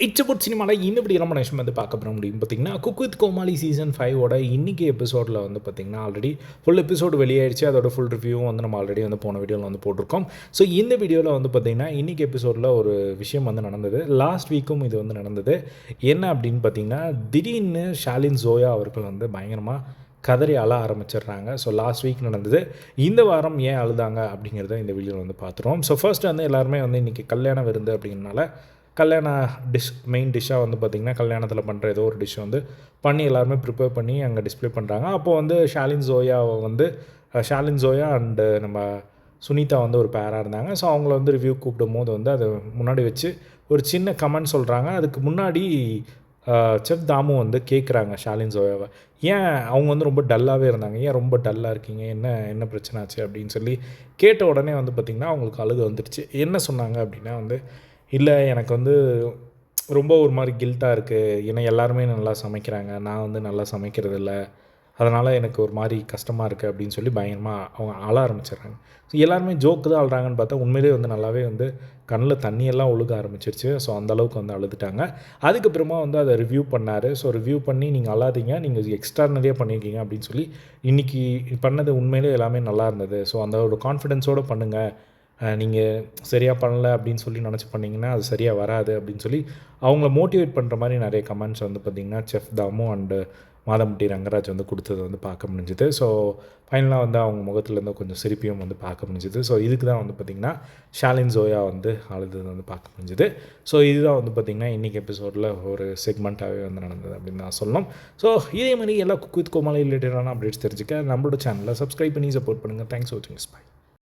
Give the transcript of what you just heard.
It's about சினிமாவில் இன்னும் நம்ம நிமிஷம் வந்து பார்க்க போகிற முடியும் பார்த்திங்கன்னா குக் வித் கோமாளி சீசன் 5ஓட இன்றைக்கி எபிசோடில் வந்து பார்த்திங்கன்னா ஆல்ரெடி ஃபுல் எபிசோடு வெளியாயிடுச்சு. அதோட ஃபுல் ரிவ்யூவும் வந்து நம்ம ஆல்ரெடி வந்து போன வீடியோவில் வந்து போட்டிருக்கோம். ஸோ இந்த வீடியோவில் வந்து பார்த்திங்கன்னா இன்றைக்கி எபிசோடில் ஒரு விஷயம் வந்து நடந்தது. லாஸ்ட் வீக்கும் இது வந்து நடந்தது. என்ன அப்படின்னு பார்த்திங்கன்னா திடீர்னு ஷாலின் ஜோயா அவர்கள் வந்து பயங்கரமாக கதறி அழ ஆரம்பிச்சிடுறாங்க. ஸோ லாஸ்ட் வீக் நடந்தது. இந்த வாரம் ஏன் அழுதாங்க அப்படிங்கிறத இந்த வீடியோவில் வந்து பார்த்துருவோம். ஸோ ஃபர்ஸ்ட் வந்து எல்லாருமே வந்து இன்றைக்கி கல்யாண விருந்து அப்படிங்கிறனால கல்யாண மெயின் டிஷ்ஷாக வந்து பார்த்திங்கன்னா கல்யாணத்தில் பண்ணுற ஏதோ ஒரு டிஷ் வந்து பண்ணி எல்லாருமே ப்ரிப்பேர் பண்ணி அங்கே டிஸ்ப்ளே பண்ணுறாங்க. அப்போது வந்து ஷாலின் ஜோயா அண்டு நம்ம சுனிதா வந்து ஒரு பேராக இருந்தாங்க. ஸோ அவங்கள வந்து ரிவ்யூ கூப்பிடும் போது வந்து அதை முன்னாடி வச்சு ஒரு சின்ன கமெண்ட் சொல்கிறாங்க. அதுக்கு முன்னாடி செஃப் தாமு வந்து கேட்குறாங்க ஷாலின் ஜோயாவை, ஏன் அவங்க வந்து ரொம்ப டல்லாகவே இருந்தாங்க, ஏன் ரொம்ப டல்லாக இருக்கீங்க, என்ன பிரச்சனை ஆச்சு அப்படின்னு சொல்லி கேட்ட உடனே வந்து பார்த்திங்கன்னா அவங்களுக்கு அழுக வந்துடுச்சு. என்ன சொன்னாங்க அப்படின்னா வந்து, இல்லை எனக்கு வந்து ரொம்ப ஒரு மாதிரி கில்ட்டாக இருக்குது, ஏன்னா எல்லாருமே நல்லா சமைக்கிறாங்க, நான் வந்து நல்லா சமைக்கிறதில்ல, அதனால் எனக்கு ஒரு மாதிரி கஷ்டமாக இருக்குது அப்படின்னு சொல்லி பயங்கரமாக அவங்க அழ ஆரம்பிச்சிடுறாங்க. ஸோ எல்லாருமே ஜோக்கு தான் அழுறாங்கன்னு பார்த்தா உண்மையிலே வந்து நல்லாவே வந்து கண்ணில் தண்ணியெல்லாம் ஒழுக ஆரம்பிச்சிருச்சு. ஸோ அந்தளவுக்கு வந்து அழுதுட்டாங்க. அதுக்கப்புறமா வந்து அதை ரிவ்யூ பண்ணார். ஸோ ரிவ்யூ பண்ணி நீங்கள் அழாதீங்க, நீங்கள் எக்ஸ்ட்ரானரியாக பண்ணியிருக்கீங்க அப்படின்னு சொல்லி இன்றைக்கி பண்ணது உண்மையிலே எல்லாமே நல்லா இருந்தது. ஸோ அந்த ஒரு கான்ஃபிடென்ஸோடு பண்ணுங்கள், நீங்கள் சரியாக பண்ணல அப்படின்னு சொல்லி நினச்சி பண்ணிங்கன்னா அது சரியாக வராது அப்படின்னு சொல்லி அவங்கள மோட்டிவேட் பண்ணுற மாதிரி நிறைய கமெண்ட்ஸ் வந்து பார்த்திங்கன்னா செஃப் தாமு அண்டு மாதம்பட்டி ரங்கராஜ் வந்து கொடுத்தது வந்து பார்க்க முடிஞ்சுது. ஸோ ஃபைனலாக வந்து அவங்க முகத்துலேருந்து கொஞ்சம் சிரிப்பையும் வந்து பார்க்க முடிஞ்சுது. ஸோ இதுக்கு தான் வந்து பார்த்திங்கன்னா ஷாலின் ஜோயா வந்து அழுது வந்து பார்க்க முடிஞ்சுது. ஸோ இதுதான் வந்து பார்த்திங்கன்னா இன்றைக்கி எபிசோடில் ஒரு செக்மெண்ட்டாகவே வந்து நடந்தது அப்படின்னு தான் சொல்லணும். ஸோ இதே மாதிரி எல்லா குக் வித் கோமாளி ரிலேட்டடான அப்டேட்ஸ் தெரிஞ்சுக்க நம்மளோட சேனலில் சப்ஸ்கிரைப் பண்ணி சப்போர்ட் பண்ணுங்கள். தேங்க்ஸ் ஃபார் வாட்சிங். பை.